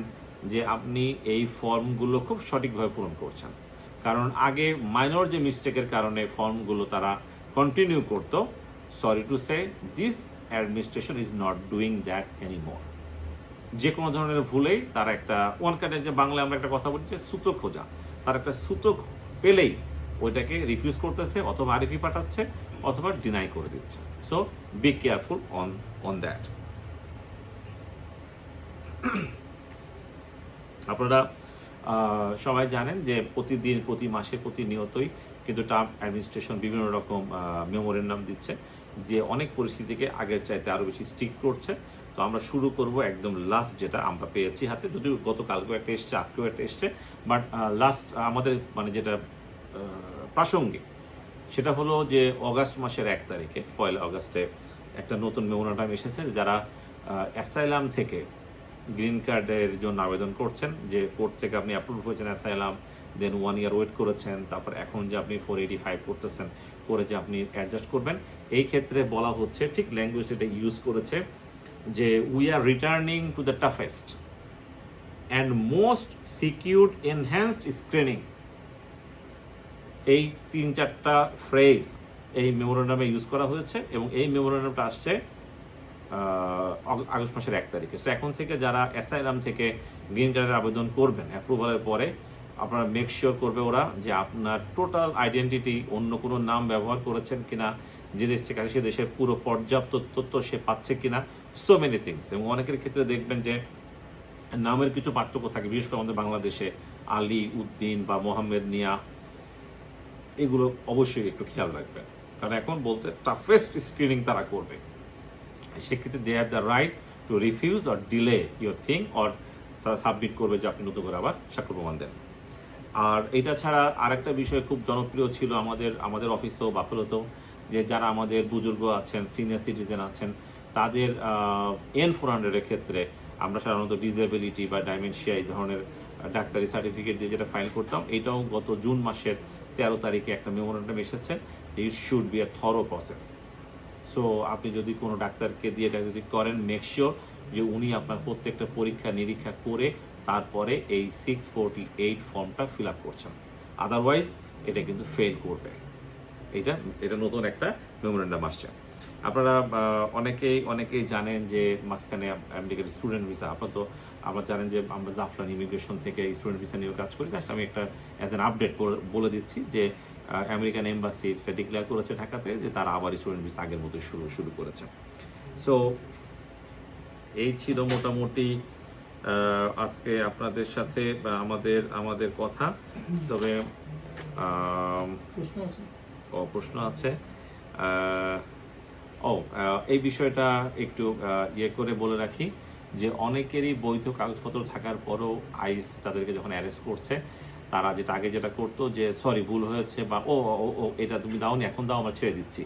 যে আপনি এই ফর্মগুলো খুব সঠিকভাবে পূরণ করছেন। কারণ আগে মাইনর যে মিস্টেকের কারণে ফর্মগুলো তারা কন্টিনিউ করতো, sorry to say this administration is not doing that anymore. যে কোনো ধরনের ভুলেই তারা একটা ওয়ান কার্ডের, যে বাংলায় আমরা একটা কথা বলছি সুতো খোঁজা, তার একটা সুতো পেলেই ওইটাকে রিফিউজ করতেছে, অথবা আরএফি পাঠাচ্ছে, অথবা ডিনাই করে দিচ্ছে। So be careful on that. আপনারা সবাই জানেন যে প্রতিদিন, প্রতি মাসে, প্রতিনিয়তই কিন্তু ট্রাম্প অ্যাডমিনিস্ট্রেশন বিভিন্ন রকম মেমোরেন্ডাম দিচ্ছে, যে অনেক পরিস্থিতিকে আগের চাইতে আরও বেশি স্ট্রিক্ট করছে। তো আমরা শুরু করব একদম লাস্ট, যেটা আমরা পেয়েছি হাতে, যদিও গতকালকেও একটা এসছে, আজকেও একটা এসছে, বাট লাস্ট আমাদের মানে যেটা প্রাসঙ্গিক, সেটা হলো যে অগাস্ট মাসের 1 তারিখে, 1 আগস্টে একটা নতুন মেমোরেন্ডাম এসেছে। যারা অ্যাসাইলাম থেকে গ্রিন কার্ডের জন্য আবেদন করছেন, যে কোর্ট থেকে আপনি অ্যাপ্রুভ হয়েছেন অ্যাসাইলাম, দেন 1 ইয়ার ওয়েট করেছেন, তারপর এখন যে আপনি 485 করতেছেন, করে যে আপনি অ্যাডজাস্ট করবেন, এই ক্ষেত্রে বলা হচ্ছে, ঠিক ল্যাঙ্গুয়েজ এটা ইউজ করেছে, যে we are returning to the toughest and most secured enhanced screening. এই 3-4টা ফ্রেজ এই মেমোরেন্ডামে ইউজ করা হয়েছে, এবং এই মেমোরেন্ডামটা আসছে আগস্ট মাসের 1 তারিখে। সো এখন থেকে যারা অ্যাসাইলাম থেকে গ্রিন কার্ডের আবেদন করবেন, অ্যাপ্রুভালের পরে আপনারা মেক শিওর করবে ওরা যে আপনার টোটাল আইডেন্টিটি, অন্য কোনো নাম ব্যবহার করেছেন কিনা, যে দেশ থেকে সে দেশের পুরো পর্যাপ্ত তথ্য সে পাচ্ছে কিনা, সো মেনি থিংস। এবং অনেকের ক্ষেত্রে দেখবেন যে নামের কিছু পার্থক্য থাকে, বিশেষ করে আমাদের বাংলাদেশে আলী, উদ্দিন বা মোহাম্মদ নিয়া, এগুলো অবশ্যই একটু খেয়াল রাখবেন, কারণ এখন বলতে টাফেস্ট স্ক্রিনিং তারা করবে। সেক্ষেত্রে they have the right to refuse or delay your thing, or তারা সাবমিট করবে যে আপনি নতুন করে আবার স্বাক্ষর প্রমাণ দেন। আর এটা ছাড়া আরেকটা বিষয় খুব জনপ্রিয় ছিল আমাদের অফিসেও বাফেলোতেও, যে যারা আমাদের বুজুর্গ আছেন, সিনিয়র সিটিজেন আছেন, তাদের N400-এর ক্ষেত্রে আমরা সাধারণত ডিসেবিলিটি বা ডাইমেনশিয়া এই ধরনের ডাক্তারি সার্টিফিকেট দিয়ে যেটা ফাইল করতাম, এটাও গত জুন মাসের 13 তারিখে একটা মেমোরেন্ডাম এসেছে যে it should be a thorough process. So আপনি যদি কোনো ডাক্তারকে দিয়ে এটা যদি করেন, মেক শিওর যে উনি আপনার প্রত্যেকটা পরীক্ষা নিরীক্ষা করে তারপরে এই 648 ফর্মটা ফিল আপ করছেন, আদারওয়াইজ এটা কিন্তু ফেল করবে। এটা নতুন একটা মেমোরেন্ডাম আসছে। আপনারা অনেকেই জানেন যে মাঝখানে আমেরিকার স্টুডেন্ট ভিসা, আমরা জানেন যে আমরা জাফলন ইমিগ্রেশন থেকে স্টুডেন্ট ভিসা নিয়ে কাজ করি। আমি একটা অ্যাজ অ্যান আপডেট বলে দিচ্ছি যে আমেরিকান এম্বাসি এটা ডিক্লেয়ার করেছে ঢাকাতে যে তারা আবার স্টুডেন্ট ভিসা আগের মতো শুরু করেছে। সো এই ছিল মোটামুটি আজকে আপনাদের সাথে আমাদের কথা। তবে প্রশ্ন আছে, এই বিষয়টা একটু করে বলে রাখি যে অনেকেরই বৈধ কাগজপত্র থাকার পরও আইস তাদেরকে যখন অ্যারেস্ট করছে, তারা আগে যেটা করতো যে সরি ভুল হয়েছে, বা ও এটা তুমি দাওনি, এখন দাও, আমরা ছেড়ে দিচ্ছি,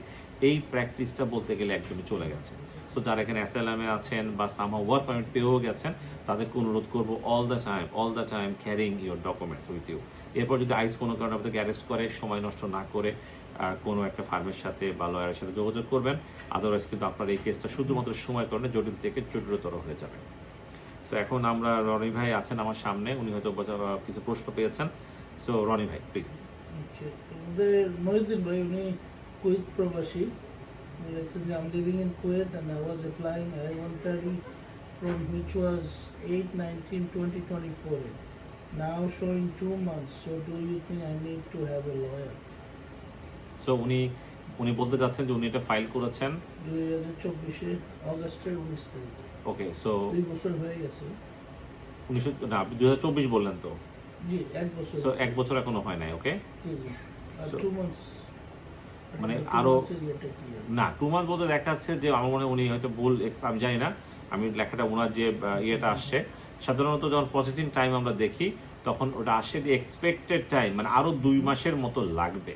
এই প্র্যাকটিসটা বলতে গেলে একদমই চলে গেছে। সো যারা এখানে অ্যাসাইলামে আছেন বা সামহাউ ওয়ার্ক পারমিট পেয়েও গেছেন, তাদেরকে অনুরোধ করবো all the time carrying your documents with you. এরপর যদি আইস কোনো কারণে আপনাদেরকে অ্যারেস্ট করে, সময় নষ্ট না করে কোনো একটা ফার্মের সাথে বা লয়ারের সাথে যোগাযোগ করবেন, আদারওয়াইজ কিন্তু আপনার এই কেসটা শুধুমাত্র সময় কারণে জটিল থেকে জটিলতর হয়ে যাবে। সো এখন আমরা রনি ভাই আছেন আমার সামনে, উনি হয়তো কিছু প্রশ্ন পেয়েছেন। সো রনি ভাই প্লিজ। আমাদের মহিউদ্দিন ভাই, উনি কুয়েত প্রবাসী, বলেছেন যে I'm living in Kuwait and I was applying I-130 from which was 8/19/2024, now showing 2 months, so do you think I need to have a lawyer? So উনি বলতে যাচ্ছেন যে উনি এটা ফাইল করেছেন 2024 অগস্টের 19 তারিখে। ওকে, সো 2 বছর হয়ে গেছে। 2024 বললেন তো? জি, 1 বছর। সো 1 বছর এখনো হয় নাই। ওকে, জি জি, আর So, 2 মান্থস মানে আরো না 2 মাস বলতে দেখাচ্ছে যে আমার মনে হয় উনি হয়তো ভুল, আমি জানি না, আমি লেখাটা ওনার যে ইয়েটা আসছে, সাধারণত যখন প্রসেসিং টাইম আমরা দেখি তখন ওটা আসে যে এক্সপেক্টেড টাইম মানে আরো 2 মাসের মতো লাগবে,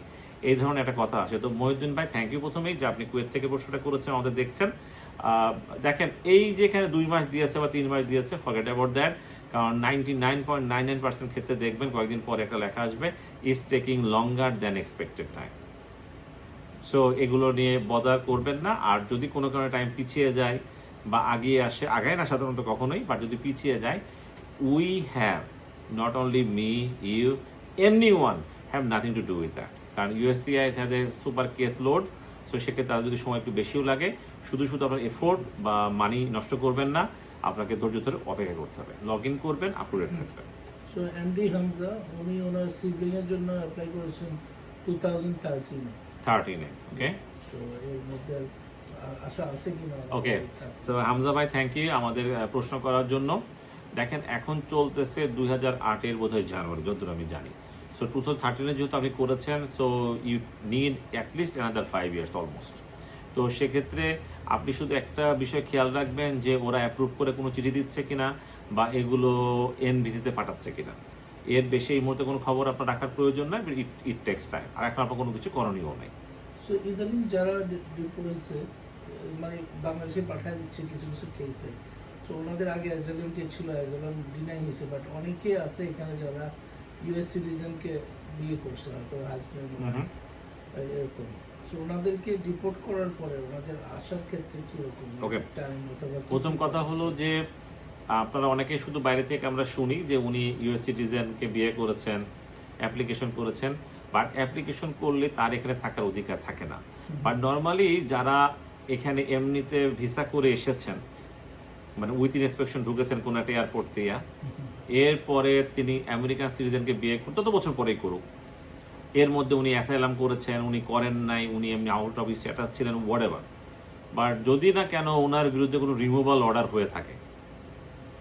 এই ধরনের একটা কথা আসে। তো মহিউদ্দিন ভাই, থ্যাংক ইউ প্রথমেই যে আপনি কুয়েত থেকে প্রশ্নটা করেছেন, আমাদের দেখছেন। দেখেন এই যেখানে 2 মাস দিয়েছে বা 3 মাস দিয়েছে, ফরগেট অ্যাবাউট দ্যাট, কারণ 99.99% ক্ষেত্রে দেখবেন কয়েকদিন পরে একটা লেখা আসবে is taking longer than expected time. So এগুলো নিয়ে বদার করবেন না। আর যদি কোনো কারণে টাইম পিছিয়ে যায় বা আগায় না সাধারণত কখনোই, বাট যদি পিছিয়ে যায়, we have not only me, you, anyone have nothing to do with that. কারণ USCIS has a super case load. So সেক্ষেত্রে তাদের যদি সময় একটু বেশিও লাগে, শুধু আপনার এফোর্ট বা মানি নষ্ট করবেন না, আপনাকে ধৈর্য ধরে অপেক্ষা করতে হবে, লগ ইন করবেন, আপ টু ডেট থাকবেন। সো এমডি হামজা, উনি ওনার সিবলিং এর জন্য অ্যাপ্লাই করেছেন 2013-এ। ওকে, সো এর মধ্যে আশা আছে কিনা? ওকে, সো হামজা ভাই, থ্যাংক ইউ আমাদের প্রশ্ন করার জন্য। দেখেন এখন চলতেছে 2008-এর বোধহয় জানুয়ারি, যতদূর আমি জানি। সো 2013-এ যেহেতু আপনি করেছেন, so you need at least another 5 years almost. তো সেক্ষেত্রে আপনি শুধু একটা বিষয় খেয়াল রাখবেন যে ওরা অ্যাপ্রুভ করে কোনো চিঠি দিচ্ছে কিনা বা এগুলো NVC-তে পাঠাচ্ছে কিনা। এর বেশি এই মুহূর্তে কোনো খবর আপনার রাখার প্রয়োজন নাই, ইট টেক্স টাইম। আর এখন আপনার কোনো কিছু করণীয় নেই। সো ইদানিং যারা ডিপোর্টেছে, মানে বাংলাদেশে পাঠিয়ে দিচ্ছে কিছু কিছু কেসে, সো ওনাদের আগে অ্যাজাইলাম কে ছিল, অ্যাজাইলাম ডিনাই হয়েছে, বাট অনেকে আছে এখানে যারা US সিটিজেনকে বিয়ে করছে, হয়তো হাজব্যান্ড এরকম। সো ওনাদেরকে ডিপোর্ট করার পরে ওনাদের আসার ক্ষেত্রে কীরকম টাইম অথবা? প্রথম কথা হলো যে আপনারা অনেকেই শুধু বাইরে থেকে আমরা শুনি যে উনি US সিটিজেনকে বিয়ে করেছেন, অ্যাপ্লিকেশন করেছেন, বাট অ্যাপ্লিকেশন করলে তার এখানে থাকার অধিকার থাকে না। বাট নর্মালি যারা এখানে এমনিতে ভিসা করে এসেছেন, মানে উইথ ইনস্পেকশন ঢুকেছেন কোনো একটা এয়ারপোর্ট থেকে, এরপরে তিনি আমেরিকান সিটিজেনকে বিয়ে করুন, তত বছর পরেই করুক, এর মধ্যে উনি অ্যাসাইলাম করেছেন, উনি করেন নাই, উনি এমনি আউট অফ স্ট্যাটাস ছিলেন, হোয়াটএভার, বাট যদি না কেন ওনার বিরুদ্ধে কোনো রিমুভাল অর্ডার হয়ে থাকে,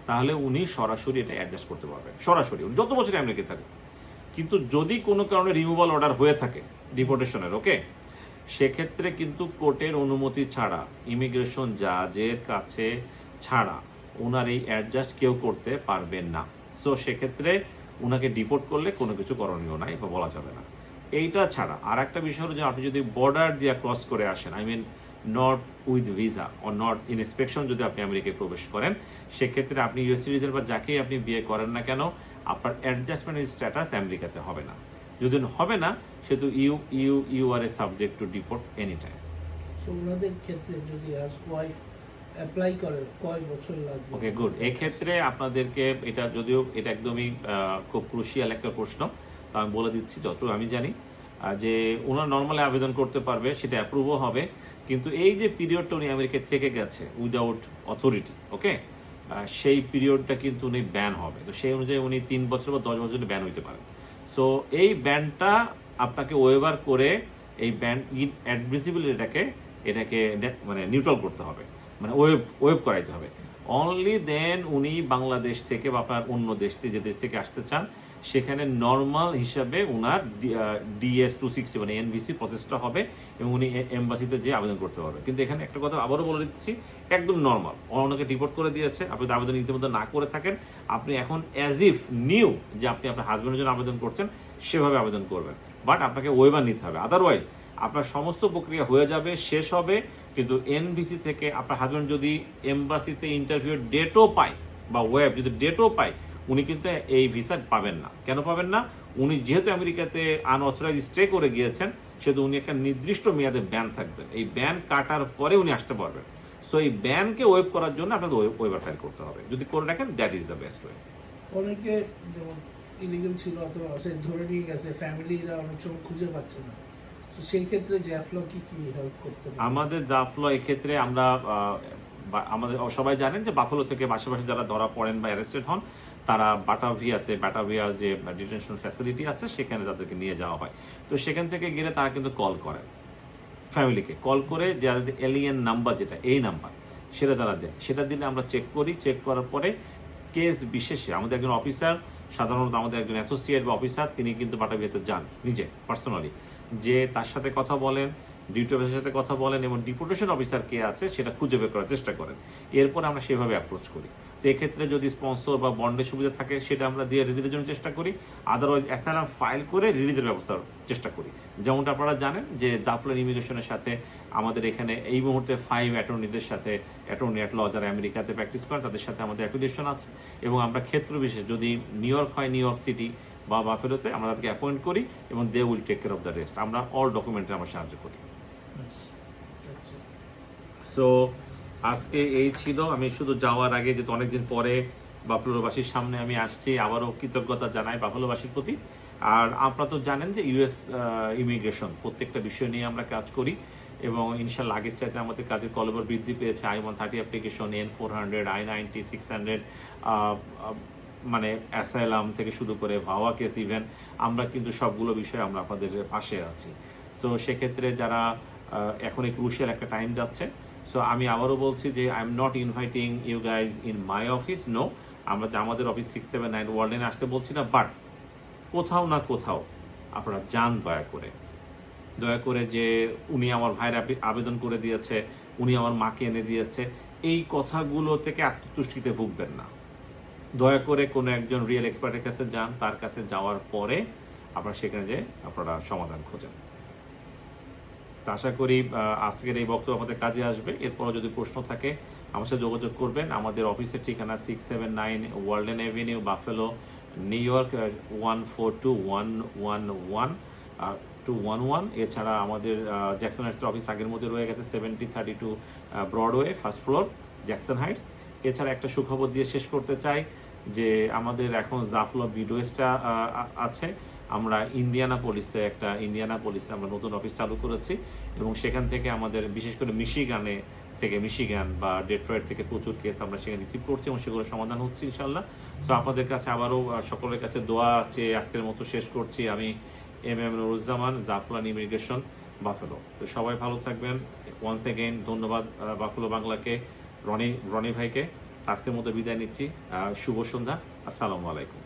তাহলে উনি সরাসরি এটা অ্যাডজাস্ট করতে পারবেন, সরাসরি যত বছর আমেরিকায় থাকুক। কিন্তু যদি কোনো কারণে রিমুভাল অর্ডার হয়ে থাকে ডিপোর্টেশনের, ওকে, সেক্ষেত্রে কিন্তু কোর্টের অনুমতি ছাড়া ইমিগ্রেশন জাজের কাছে ছাড়া ওনার এই অ্যাডজাস্ট কেউ করতে পারবেন না। সো সেক্ষেত্রে ওনাকে ডিপোর্ট করলে কোনো কিছু করণীয় নাই বা বলা যাবে না। এইটা ছাড়া আর একটা বিষয় হলো যে আপনি যদি বর্ডার দিয়ে ক্রস করে আসেন, I mean not with visa or not inspection, যদি আপনি আমেরিকায় প্রবেশ করেন, সেক্ষেত্রে আপনি ইউএস সিটিজেন বা যাকেই আপনি বিয়ে করেন না কেন, আপনার অ্যাডজাস্টমেন্ট স্ট্যাটাস আমেরিকাতে হবে না। যদি হবে না, সেহেতু you are a subject to deport any time. So ওনাদের ক্ষেত্রে যদি আজ ওয়াইফ অ্যাপ্লাই করে কয় বছর লাগবে? ওকে, গুড। এক্ষেত্রে আপনাদেরকে এটা, যদিও এটা একদমই খুব ক্রুশিয়াল একটা প্রশ্ন, তা আমি বলে দিচ্ছি যতটুকু আমি জানি, যে ওনার নর্মালি আবেদন করতে পারবে, সেটা অ্যাপ্রুভও হবে, কিন্তু এই যে পিরিয়ডটা উনি আমেরিকায় থেকে গেছে উইদাউট অথরিটি, ওকে, সেই পিরিয়ডটা কিন্তু উনি ব্যান হবে। তো সেই অনুযায়ী উনি 3 বছর বা 10 বছর ব্যান হইতে পারে। সো এই ব্যানটা আপনাকে ওয়েভার করে এই ব্যান অ্যাডমিসিবিলিটিটাকে মানে নিউট্রাল করতে হবে, মানে ওয়েভ করাইতে হবে। অনলি দেন উনি বাংলাদেশ থেকে বা আপনার অন্য দেশ থেকে, যে দেশ থেকে আসতে চান, সেখানে নর্মাল হিসাবে ওনার DS-260 মানে এনভিসি প্রসেসটা হবে এবং উনি এম্বাসিতে যেয়ে আবেদন করতে পারবে। কিন্তু এখানে একটা কথা আবারও বলে দিচ্ছি, একদম নর্মাল, ওনাকে ডিপোর্ট করে দিয়েছে, আপনি আবেদন ইতিমধ্যে না করে থাকেন, আপনি এখন অ্যাজ ইফ নিউ যে আপনি আপনার হাজব্যান্ডের জন্য আবেদন করছেন সেভাবে আবেদন করবেন, বাট আপনাকে ওয়েভার নিতে হবে। আদারওয়াইজ আপনার সমস্ত প্রক্রিয়া হয়ে যাবে, শেষ হবে, কিন্তু এনভিসি থেকে আপনার হাজব্যান্ড যদি এম্বাসিতে ইন্টারভিউ ডেটও পায় বা ওয়েব যদি ডেটও পায়, উনি কিন্তু এই ভিসা পাবেন না। কেন পাবেন না? উনি যেহেতু আমেরিকাতে আনঅথরাইজ স্টে করে গিয়েছেন, সেহেতু উনি একটা নির্দিষ্ট মেয়াদে ব্যান থাকবেন, এই ব্যান কাটার পরে উনি আসতে পারবেন। সো এই ব্যানকে ওয়েব করার জন্য আপনাদের ওয়েবার ফাইল করতে হবে। যদি করে রাখেন, that is the best way. অনেকে যেমন ইলিগাল ছিল অথবা আছে ধরে নিয়ে গেছে, ফ্যামিলিরা অনেক সময় খুঁজে পাচ্ছে না, তো সেই ক্ষেত্রে জ্যাফলো কি হেল্প করতে পারে? আমাদের জাফলো এক্ষেত্রে আমরা আমাদের সবাই জানেন যে বাফলো থেকে আশেপাশে যারা ধরা পড়েন বা অ্যারেস্টেড হন, তারা বাটাভিয়া যে ডিটেনশন ফ্যাসিলিটি আছে, সেখানে তাদেরকে নিয়ে যাওয়া হয়। তো সেখান থেকে গেলে তারা কিন্তু কল করেন ফ্যামিলিকে, কল করে যাদের এলিয়েন নাম্বার, যেটা এই নাম্বার, সেটা তারা দেয়। সেটা দিলে আমরা চেক করি, চেক করার পরে কেস বিশেষে আমাদের একজন অফিসার, সাধারণত আমাদের একজন অ্যাসোসিয়েট বা অফিসার, তিনি কিন্তু বাটাভিয়াতে যান নিজে পার্সোনালি, যে তার সাথে কথা বলেন, ডিউটি অফিসারের সাথে কথা বলেন এবং ডিপোর্টেশন অফিসার কে আছে সেটা খুঁজে বের করার চেষ্টা করেন। এরপর আমরা সেভাবে অ্যাপ্রোচ করি। তো এক্ষেত্রে যদি স্পন্সর বা বন্ডের সুবিধা থাকে, সেটা আমরা দিয়ে রিলিজের জন্য চেষ্টা করি। আদারওয়াইজ অ্যাসাইলাম ফাইল করে রিলিজের ব্যবস্থার চেষ্টা করি। যেমনটা আপনারা জানেন যে জাফলন ইমিগ্রেশনের সাথে আমাদের এখানে এই মুহূর্তে 5 অ্যাটর্নিদের সাথে, অ্যাটর্নি অ্যাট ল যারা আমেরিকাতে প্র্যাকটিস করেন, তাদের সাথে আমাদের অ্যাফিলিয়েশন আছে এবং আমরা ক্ষেত্র বিশেষ, যদি নিউ ইয়র্ক হয়, নিউ ইয়র্ক সিটি বা বাফেলোতে, আমরা তাদেরকে অ্যাপয়েন্ট করি এবং they will take care of the rest. আমরা অল ডকুমেন্টে আমরা সাহায্য করি। সো আজকে এই ছিল। আমি শুধু যাওয়ার আগে, যেহেতু অনেকদিন পরে বাফলোবাসীর সামনে আমি আসছি, আবারও কৃতজ্ঞতা জানাই বাফলোবাসীর প্রতি। আর আপনারা তো জানেন যে ইউএস ইমিগ্রেশন প্রত্যেকটা বিষয় নিয়ে আমরা কাজ করি এবং ইনশাল্লাহ আগের চাইতে আমাদের কাজের কলবর বৃদ্ধি পেয়েছে। I-130 অ্যাপ্লিকেশন, N-400, I-90, 600, মানে অ্যাসাইলাম থেকে শুরু করে ভাওয়া কেস, ইভেন আমরা কিন্তু সবগুলো বিষয়ে আমরা আপনাদের পাশে আছি। তো সেক্ষেত্রে যারা এখন এই ক্রুশিয়াল একটা টাইম যাচ্ছে, সো আমি আবারও বলছি যে I am not inviting you guys in my office, no, আমরা আমাদের অফিস 679 ওয়ার্ল্ডেনে আসতে বলছি না, বাট কোথাও না কোথাও আপনারা যান, দয়া করে যে উনি আমার ভাইয়ের আবেদন করে দিয়েছে, উনি আমার মাকে এনে দিয়েছে, এই কথাগুলো থেকে আত্মতুষ্টিতে ভুগবেন না। দয়া করে কোনো একজন রিয়েল এক্সপার্টের কাছে যান, তার কাছে যাওয়ার পরে আপনারা সেখানে যে আপনারা সমাধান খোঁজেন। তা আশা করি আজকের এই বক্তব্য আমাদের কাজে আসবে। এরপরও যদি প্রশ্ন থাকে আমার সাথে যোগাযোগ করবেন। আমাদের অফিসের ঠিকানা 679 Walden avenue, buffalo, new York 14211 এছাড়া আমাদের জ্যাকসন হাইটসের অফিস আগের মধ্যে রয়ে গেছে 7032 Broadway, first floor, Jackson Heights. এছাড়া একটা সুখবর দিয়ে শেষ করতে চাই যে আমাদের এখন জাফলো মিডওয়েস্টটা আছে, আমরা ইন্ডিয়ানাপোলিসে আমরা নতুন অফিস চালু করেছি এবং সেখান থেকে আমাদের বিশেষ করে মিশিগান বা ডেট্রয়েট থেকে প্রচুর কেস আমরা সেখানে রিসিভ করছি এবং সেগুলো সমাধান হচ্ছে ইনশাল্লাহ। সো আপনাদের কাছে আবারও সকলের কাছে দোয়া চেয়ে আজকের মতো শেষ করছি। আমি MM Nuruzzaman, Jaflong immigration, buffalo. তো সবাই ভালো থাকবেন। ওয়ান্স এগেইন ধন্যবাদ বাফেলো বাংলাকে, রনি ভাইকে। আজকের মতো বিদায় নিচ্ছি। শুভ সন্ধ্যা। আসসালামু আলাইকুম।